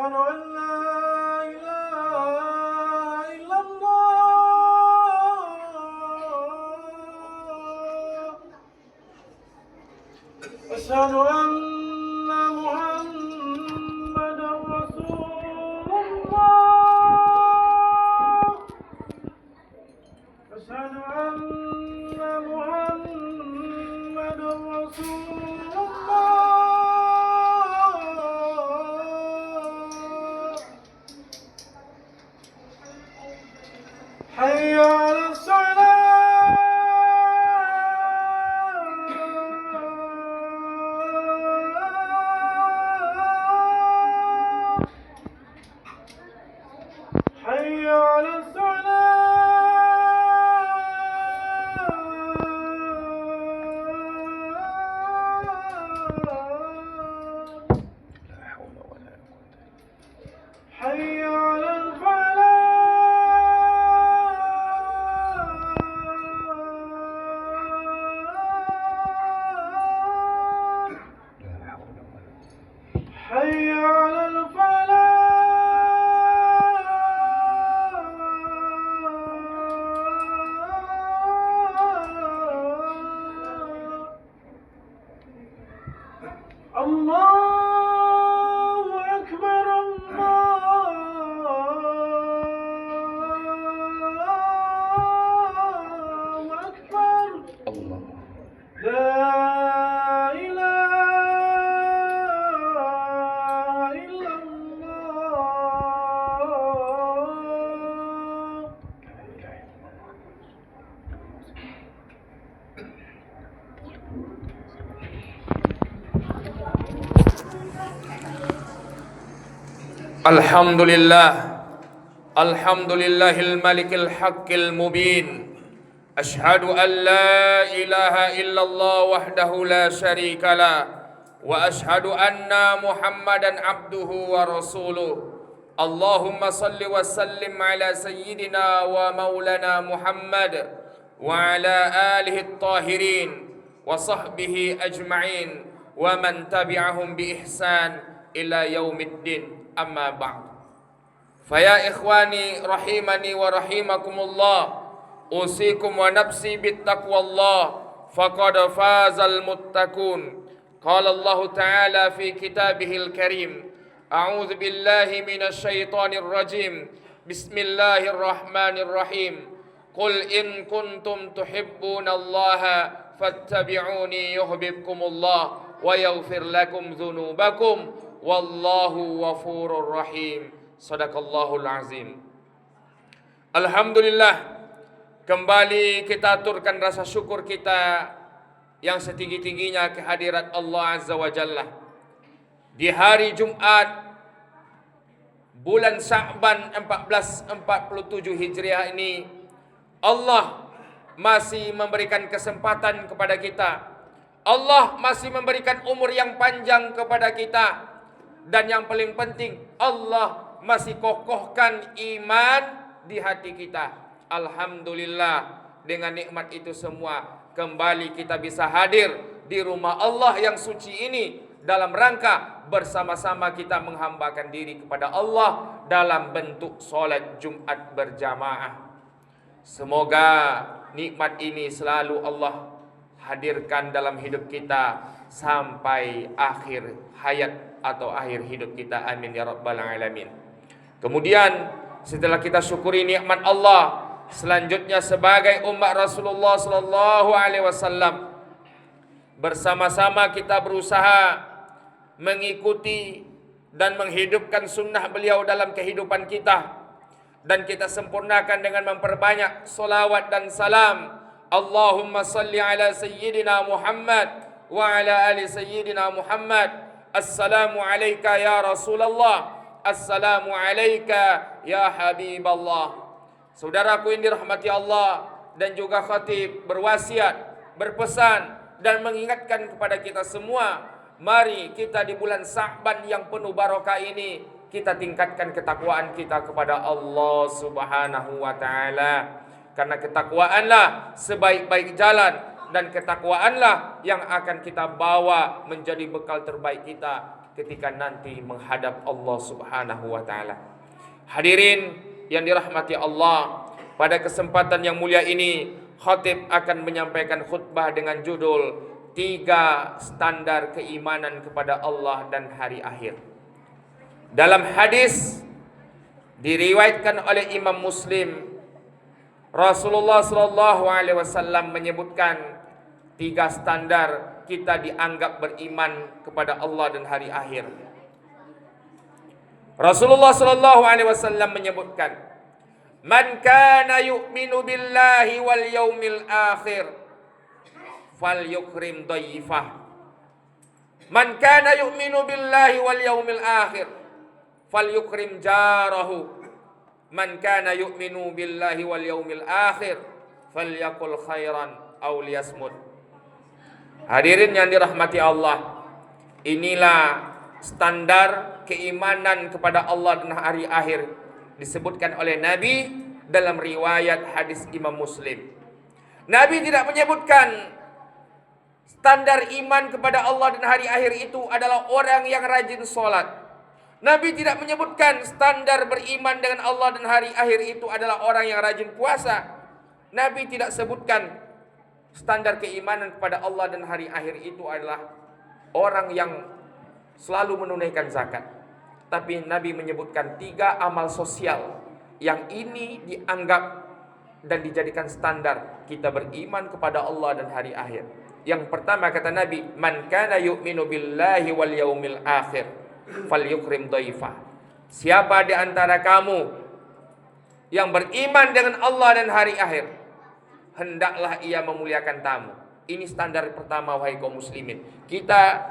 أشهد أن لا إله إلا الله. أشهد أن محمدا رسول الله. أشهد أن محمدا رسول الله. حي على الصلاة. حي على الصلاة. حي على الفلاح. حي على الفلاح. الله أكبر الله أكبر. لا إله إلا الله. Alhamdulillahil malikil haqqil mubin. Ashhadu an la ilaha illallah wahdahu la syarika la. Wa ashhadu anna Muhammadan abduhu wa rasuluh. Allahumma salli wa sallim ala sayyidina wa maulana Muhammad wa ala alihi at-tahirin wa sahbihi ajma'in wa man tabi'ahum bi ihsan ila yaumiddin. Amma ba'd. Faya ikhwani rahimani wa rahimakumullah, usikum wa nafsi bittaqwallah, faqad fazal muttaqun. Qala Allah Ta'ala fi kitabihil karim, a'udzu billahi minasy syaithanir rajim. Bismillahirrahmanirrahim. Qul in kuntum tuhibbunallaha fattabi'uni yuhibbukumullah wa yaghfir lakum dzunubakum wallahu ghafurur rahim. Sadaqallahul azim. Alhamdulillah, kembali kita aturkan rasa syukur kita yang setinggi-tingginya kehadirat Allah Azza wa Jalla. Di hari Jumat bulan Sya'ban 1447 Hijriah ini, Allah masih memberikan kesempatan kepada kita. Allah masih memberikan umur yang panjang kepada kita. Dan yang paling penting, Allah masih kokohkan iman di hati kita. Alhamdulillah, dengan nikmat itu semua, kembali kita bisa hadir di rumah Allah yang suci ini dalam rangka bersama-sama kita menghambakan diri kepada Allah dalam bentuk solat Jumat berjamaah. Semoga nikmat ini selalu Allah hadirkan dalam hidup kita sampai akhir hayat atau akhir hidup kita. Amin ya rabbal alamin. Kemudian setelah kita syukuri nikmat Allah, selanjutnya sebagai umat Rasulullah sallallahu alaihi wasallam, bersama-sama kita berusaha mengikuti dan menghidupkan sunnah beliau dalam kehidupan kita, dan kita sempurnakan dengan memperbanyak solawat dan salam. Allahumma salli ala sayyidina Muhammad wa ala ali sayyidina Muhammad. Assalamu alayka ya Rasulullah. Assalamu alayka ya Habiballah. Saudaraku yang dirahmati Allah dan juga khatib berwasiat, berpesan dan mengingatkan kepada kita semua, mari kita di bulan Sya'ban yang penuh barokah ini kita tingkatkan ketakwaan kita kepada Allah Subhanahu wa taala. Karena ketakwaanlah sebaik-baik jalan, dan ketakwaanlah yang akan kita bawa menjadi bekal terbaik kita ketika nanti menghadap Allah Subhanahu wa taala. Hadirin yang dirahmati Allah, pada kesempatan yang mulia ini khatib akan menyampaikan khutbah dengan judul 3 standar keimanan kepada Allah dan hari akhir. Dalam hadis diriwayatkan oleh Imam Muslim, Rasulullah sallallahu alaihi wasallam menyebutkan 3 standar kita dianggap beriman kepada Allah dan hari akhir. Rasulullah sallallahu alaihi wasallam menyebutkan, "Man kana yu'minu billahi wal yaumil akhir falyukrim dhaifah." Man kana yu'minu billahi wal yaumil akhir falyukrim jarahu. Man kana yu'minu billahi wal yaumil akhir falyakul khairan aw liyasmut. Hadirin yang dirahmati Allah, inilah standar keimanan kepada Allah dan hari akhir disebutkan oleh Nabi dalam riwayat hadis Imam Muslim. Nabi tidak menyebutkan standar iman kepada Allah dan hari akhir itu adalah orang yang rajin sholat. Nabi tidak menyebutkan standar beriman dengan Allah dan hari akhir itu adalah orang yang rajin puasa. Nabi tidak sebutkan standar keimanan kepada Allah dan hari akhir itu adalah orang yang selalu menunaikan zakat. Tapi Nabi menyebutkan 3 amal sosial yang ini dianggap dan dijadikan standar kita beriman kepada Allah dan hari akhir. Yang pertama kata Nabi, "Man kana yu'minu billahi wal yaumil akhir falyukrim dhaifah." Siapa di antara kamu yang beriman dengan Allah dan hari akhir, hendaklah ia memuliakan tamu. Ini standar pertama, wahai kaum muslimin. Kita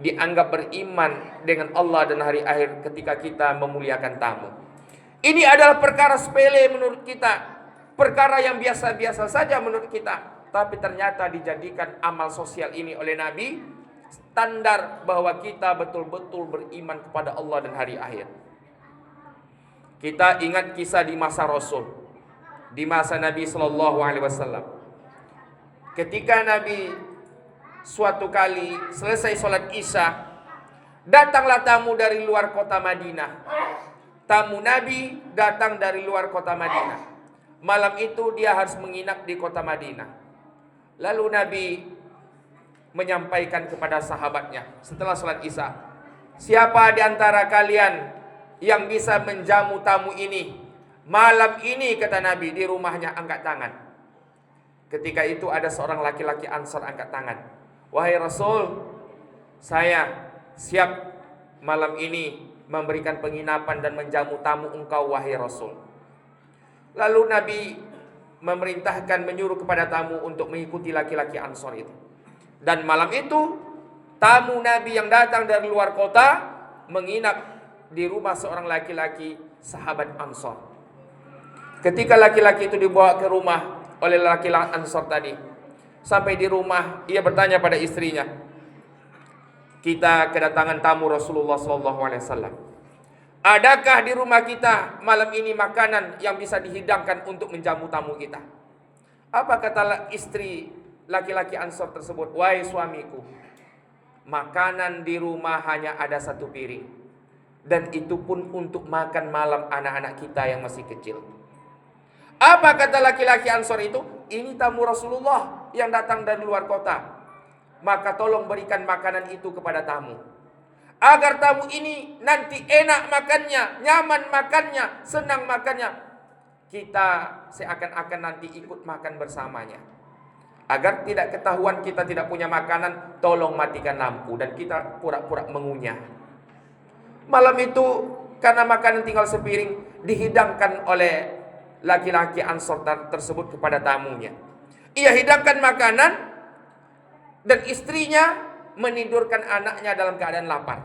dianggap beriman dengan Allah dan hari akhir ketika kita memuliakan tamu. Ini adalah perkara sepele menurut kita, perkara yang biasa-biasa saja menurut kita, tapi ternyata dijadikan amal sosial ini oleh Nabi standar bahwa kita betul-betul beriman kepada Allah dan hari akhir. Kita ingat kisah di masa Rasul, di masa Nabi sallallahu alaihi wasallam. Ketika Nabi suatu kali selesai sholat Isya, datanglah tamu dari luar kota Madinah. Tamu Nabi datang dari luar kota Madinah. Malam itu dia harus menginap di kota Madinah. Lalu Nabi menyampaikan kepada sahabatnya setelah sholat Isya, "Siapa di antara kalian yang bisa menjamu tamu ini malam ini," kata Nabi, "di rumahnya angkat tangan." Ketika itu ada seorang laki-laki Ansar angkat tangan. "Wahai Rasul, saya siap malam ini memberikan penginapan dan menjamu tamu engkau, wahai Rasul." Lalu Nabi memerintahkan, menyuruh kepada tamu untuk mengikuti laki-laki Ansar itu. Dan malam itu tamu Nabi yang datang dari luar kota menginap di rumah seorang laki-laki sahabat Ansar. Ketika laki-laki itu dibawa ke rumah oleh laki-laki Ansar tadi, sampai di rumah ia bertanya pada istrinya, "Kita kedatangan tamu Rasulullah SAW. Adakah di rumah kita malam ini makanan yang bisa dihidangkan untuk menjamu tamu kita?" Apa kata istri laki-laki Ansar tersebut? "Wahai suamiku, makanan di rumah hanya ada 1 piring. Dan itu pun untuk makan malam anak-anak kita yang masih kecil." Apa kata laki-laki Ansar itu? "Ini tamu Rasulullah yang datang dari luar kota. Maka tolong berikan makanan itu kepada tamu, agar tamu ini nanti enak makannya, nyaman makannya, senang makannya. Kita seakan-akan nanti ikut makan bersamanya. Agar tidak ketahuan kita tidak punya makanan, tolong matikan lampu dan kita pura-pura mengunyah." Malam itu karena makanan tinggal sepiring, dihidangkan oleh laki-laki Ansar tersebut kepada tamunya. Ia hidangkan makanan dan istrinya menidurkan anaknya dalam keadaan lapar.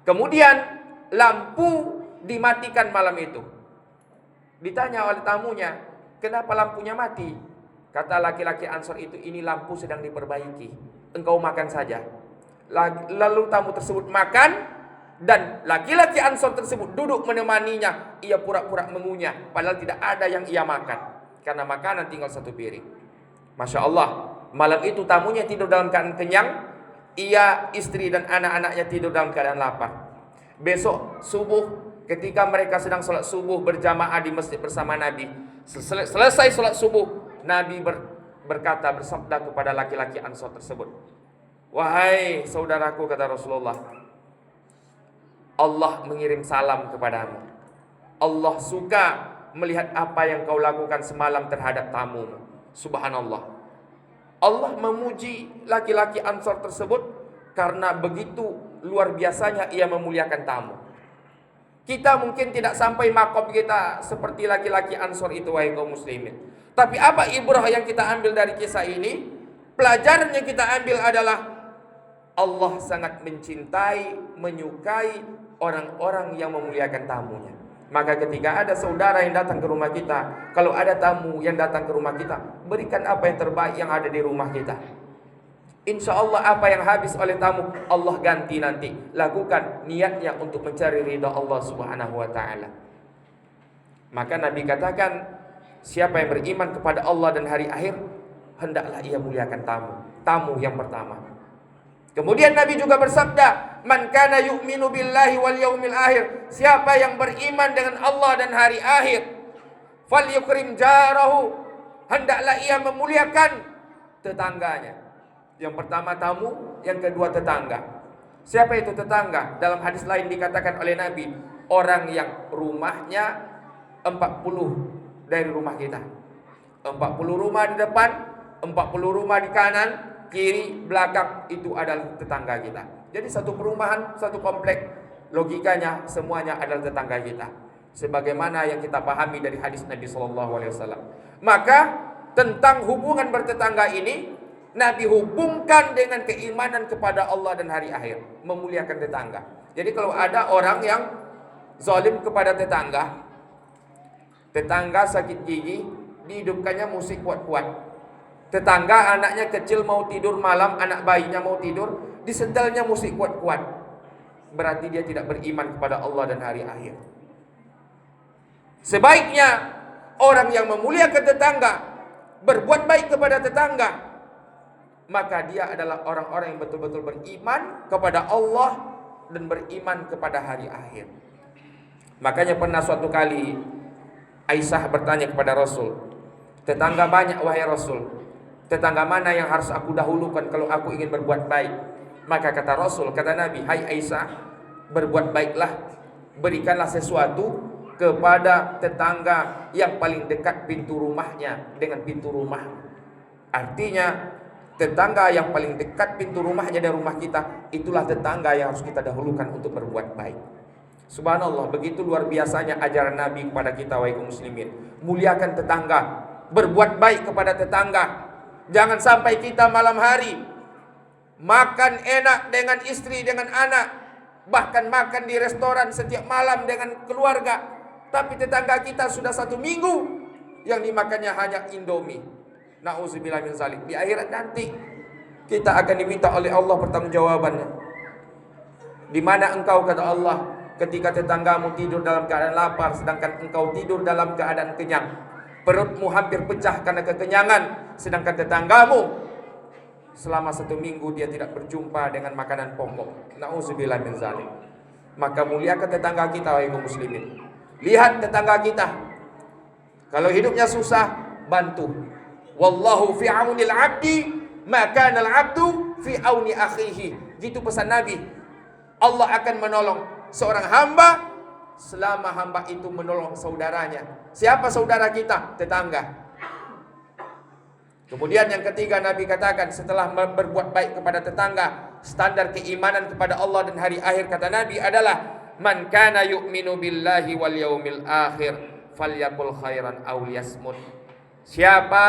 Kemudian lampu dimatikan malam itu. Ditanya oleh tamunya, "Kenapa lampunya mati?" Kata laki-laki Ansar itu, "Ini lampu sedang diperbaiki. Engkau makan saja." Lalu tamu tersebut makan, dan laki-laki Ansar tersebut duduk menemaninya. Ia pura-pura mengunyah, padahal tidak ada yang ia makan, karena makanan tinggal 1 piring. Masya Allah, malam itu tamunya tidur dalam keadaan kenyang, ia, istri dan anak-anaknya tidur dalam keadaan lapar. Besok subuh ketika mereka sedang sholat subuh berjamaah di masjid bersama Nabi, selesai sholat subuh, Nabi bersabda kepada laki-laki Ansor tersebut, "Wahai saudaraku," kata Rasulullah, "Allah mengirim salam kepadamu. Allah suka melihat apa yang kau lakukan semalam terhadap tamumu." Subhanallah. Allah memuji laki-laki Ansor tersebut karena begitu luar biasanya ia memuliakan tamu. Kita mungkin tidak sampai makom kita seperti laki-laki Ansor itu, wahai kaum muslimin. Tapi apa ibrah yang kita ambil dari kisah ini? Pelajaran yang kita ambil adalah Allah sangat mencintai, menyukai orang-orang yang memuliakan tamunya. Maka ketika ada saudara yang datang ke rumah kita, kalau ada tamu yang datang ke rumah kita, berikan apa yang terbaik yang ada di rumah kita. Insya Allah apa yang habis oleh tamu, Allah ganti nanti. Lakukan niatnya untuk mencari ridha Allah subhanahu wa ta'ala. Maka Nabi katakan, siapa yang beriman kepada Allah dan hari akhir, hendaklah ia muliakan tamu yang pertama. Kemudian Nabi juga bersabda, "Man kana yu'minu billahi wal yaumil akhir." Siapa yang beriman dengan Allah dan hari akhir, falyukrim jarahu, hendaklah ia memuliakan tetangganya. Yang pertama tamu, yang kedua tetangga. Siapa itu tetangga? Dalam hadis lain dikatakan oleh Nabi, orang yang rumahnya 40 dari rumah kita. 40 rumah di depan, 40 rumah di kanan, kiri, belakang, itu adalah tetangga kita. Jadi satu perumahan, satu komplek, logikanya semuanya adalah tetangga kita. Sebagaimana yang kita pahami dari hadis Nabi SAW. Maka tentang hubungan bertetangga ini, Nabi hubungkan dengan keimanan kepada Allah dan hari akhir, memuliakan tetangga. Jadi kalau ada orang yang zalim kepada tetangga sakit gigi, dihidupkannya musik kuat-kuat. Tetangga anaknya kecil mau tidur malam, anak bayinya mau tidur, disetelnya musik kuat-kuat. Berarti dia tidak beriman kepada Allah dan hari akhir. Sebaiknya orang yang memuliakan tetangga, berbuat baik kepada tetangga, maka dia adalah orang-orang yang betul-betul beriman kepada Allah dan beriman kepada hari akhir. Makanya pernah suatu kali Aisyah bertanya kepada Rasul, "Tetangga banyak wahai Rasul, tetangga mana yang harus aku dahulukan kalau aku ingin berbuat baik?" Maka kata Rasul, kata Nabi, "Hai Aisyah, berbuat baiklah, berikanlah sesuatu kepada tetangga yang paling dekat pintu rumahnya dengan pintu rumah." Artinya tetangga yang paling dekat pintu rumahnya dan rumah kita, itulah tetangga yang harus kita dahulukan untuk berbuat baik. Subhanallah, begitu luar biasanya ajaran Nabi kepada kita, wahai kaum muslimin. Muliakan tetangga, berbuat baik kepada tetangga. Jangan sampai kita malam hari makan enak dengan istri, dengan anak, bahkan makan di restoran setiap malam dengan keluarga, tapi tetangga kita sudah 1 minggu yang dimakannya hanya Indomie. Na'udzubillah min zalik. Di akhirat nanti kita akan diminta oleh Allah pertanggungjawabannya. Di mana engkau, kata Allah, ketika tetanggamu tidur dalam keadaan lapar sedangkan engkau tidur dalam keadaan kenyang. Perutmu hampir pecah karena kekenyangan, sedangkan tetanggamu selama 1 minggu dia tidak berjumpa dengan makanan pokok. Na'udzubillah min zalik. Maka muliakan tetangga kita, wahai kaum muslimin. Lihat tetangga kita, kalau hidupnya susah, bantu. Wallahu fi aunil abdi ma kana al-abdu fi auni akhihi. Gitu pesan Nabi. Allah akan menolong seorang hamba selama hamba itu menolong saudaranya. Siapa saudara kita? Tetangga. Kemudian yang ketiga Nabi katakan setelah berbuat baik kepada tetangga, standar keimanan kepada Allah dan hari akhir, kata Nabi adalah, "Man kana yu'minu billahi wal yaumil akhir falyaqul khairan aw liyasmut." Siapa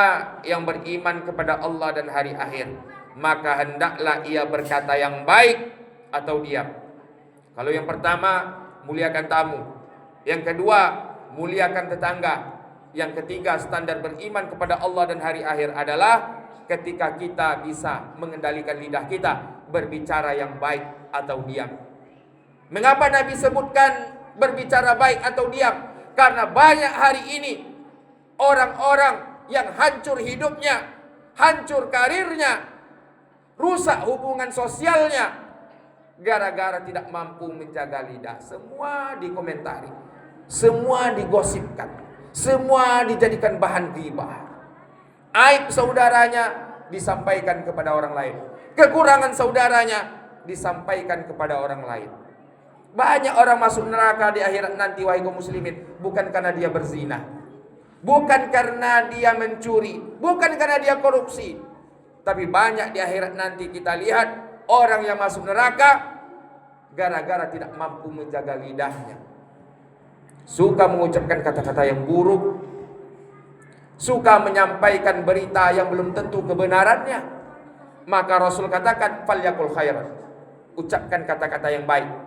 yang beriman kepada Allah dan hari akhir, maka hendaklah ia berkata yang baik atau diam. Kalau yang pertama, muliakan tamu. Yang kedua, muliakan tetangga. Yang ketiga, standar beriman kepada Allah dan hari akhir adalah ketika kita bisa mengendalikan lidah kita, berbicara yang baik atau diam. Mengapa Nabi sebutkan berbicara baik atau diam? Karena banyak hari ini orang-orang yang hancur hidupnya, hancur karirnya, rusak hubungan sosialnya gara-gara tidak mampu menjaga lidah. Semua dikomentari, semua digosipkan, semua dijadikan bahan ghibah. Aib saudaranya disampaikan kepada orang lain, kekurangan saudaranya disampaikan kepada orang lain. Banyak orang masuk neraka di akhirat nanti, wahai kaum muslimin, bukan karena dia berzina, bukan karena dia mencuri, bukan karena dia korupsi, tapi banyak di akhirat nanti kita lihat orang yang masuk neraka gara-gara tidak mampu menjaga lidahnya. Suka mengucapkan kata-kata yang buruk, suka menyampaikan berita yang belum tentu kebenarannya. Maka Rasul katakan, falyakul khairan, ucapkan kata-kata yang baik.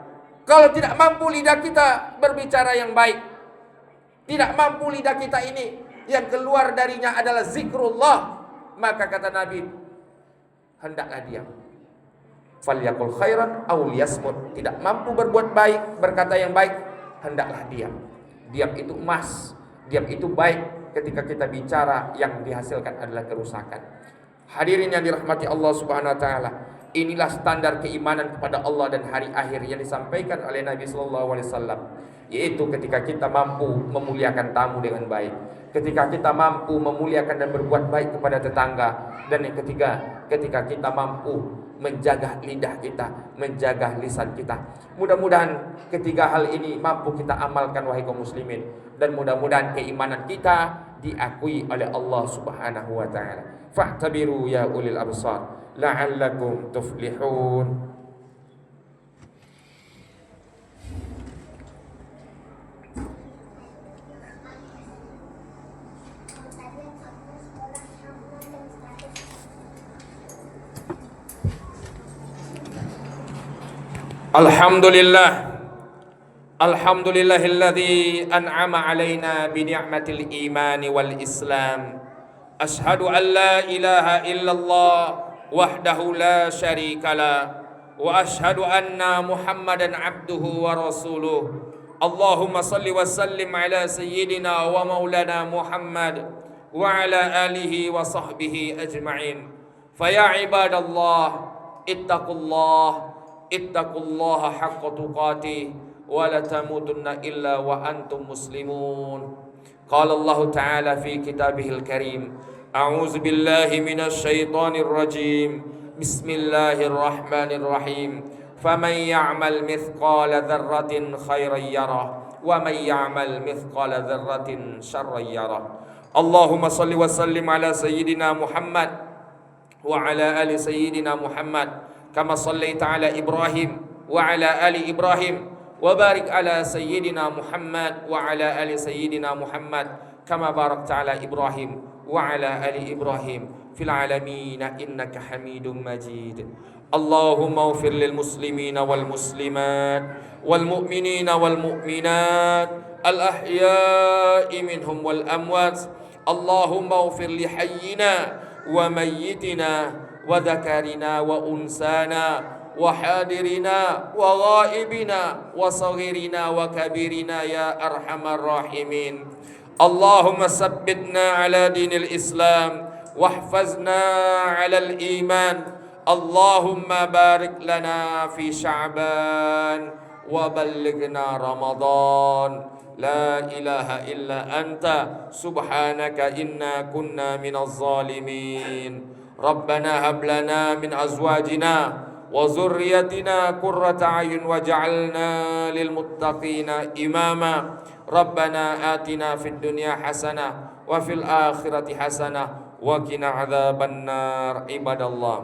Kalau tidak mampu lidah kita berbicara yang baik, tidak mampu lidah kita ini yang keluar darinya adalah zikrullah, maka kata Nabi, hendaklah diam. Falyakul khairan aw liyasmut. Tidak mampu berbuat baik, berkata yang baik, hendaklah diam. Diam itu emas, diam itu baik ketika kita bicara yang dihasilkan adalah kerusakan. Hadirin yang dirahmati Allah Subhanahu wa taala, inilah standar keimanan kepada Allah dan hari akhir yang disampaikan oleh Nabi sallallahu alaihi wasallam, yaitu ketika kita mampu memuliakan tamu dengan baik, ketika kita mampu memuliakan dan berbuat baik kepada tetangga, dan yang ketiga, ketika kita mampu menjaga lidah kita, menjaga lisan kita. Mudah-mudahan ketiga hal ini mampu kita amalkan, wahai kaum muslimin, dan mudah-mudahan keimanan kita diakui oleh Allah Subhanahu wa taala. Fa'tabiru ya ulil absar la'allakum tuflihun. Alhamdulillahilladzi an'ama alaina bi ni'matil iman wal islam. Ashhadu an la ilaha illallah wahdahu la syarikalah wa ashhadu anna Muhammadan abduhu wa rasuluh. Allahumma salli wa sallim ala sayyidina wa maulana Muhammad wa ala alihi wa sahbihi ajma'in. Fa ya ibadallah ittaqullaha haqqa tuqatih wa la tamutunna illa wa antum muslimun. Qala Allah Ta'ala fi kitabihil karim, a'udzu billahi minasy syaithanir rajim. Bismillahirrahmanirrahim. Faman ya'mal mithqala dzarratin khairan yarah wa man ya'mal mithqala dzarratin syarran yarah. Allahumma shalli wa sallim ala sayyidina Muhammad wa ala ali sayyidina Muhammad kama shallaita ala Ibrahim wa ala ali Ibrahim wa barik ala sayyidina Muhammad wa ala ali sayyidina Muhammad kama barakta ala Ibrahim wa ala ali Ibrahim fil alamin innaka Hamidum Majid. Allahumma ighfir lil muslimina wal muslimat wal mu'minina wal mu'minat al ahya'i minhum wal amwat. Allahumma ighfir li hayyina wa mayyitina wa dhakarina wa unsana wa hadirina wa ghaibina wa saghirina wa kabirina ya arhamar rahimin. Allahumma sabbitna ala dinil Islam wahfazna ala al-iman. Allahumma barik lana fi Sya'ban wa ballighna Ramadan. La ilaha illa anta subhanaka inna kunna minaz zalimin. Rabbana hab lana min azwajina wa zurriyatina qurrata a'yun waj'alna lil muttaqina imama. Rabbana atina fid dunya hasanah wa fil akhirati hasanah wa qina adzaban nar. Ibadallah,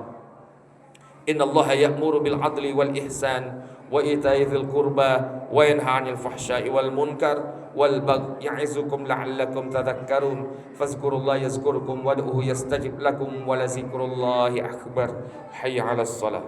innallaha ya'muru bil 'adli wal ihsan wa ita'i dzil qurba wa yanha 'anil fahsya'i wal munkar wal baghi ya'izukum la'allakum tadhakkarun. Fazkurullaha yazkurkum wad'uhu yastajib lakum wa la zikrullahi akbar. Hayya 'alas shalah.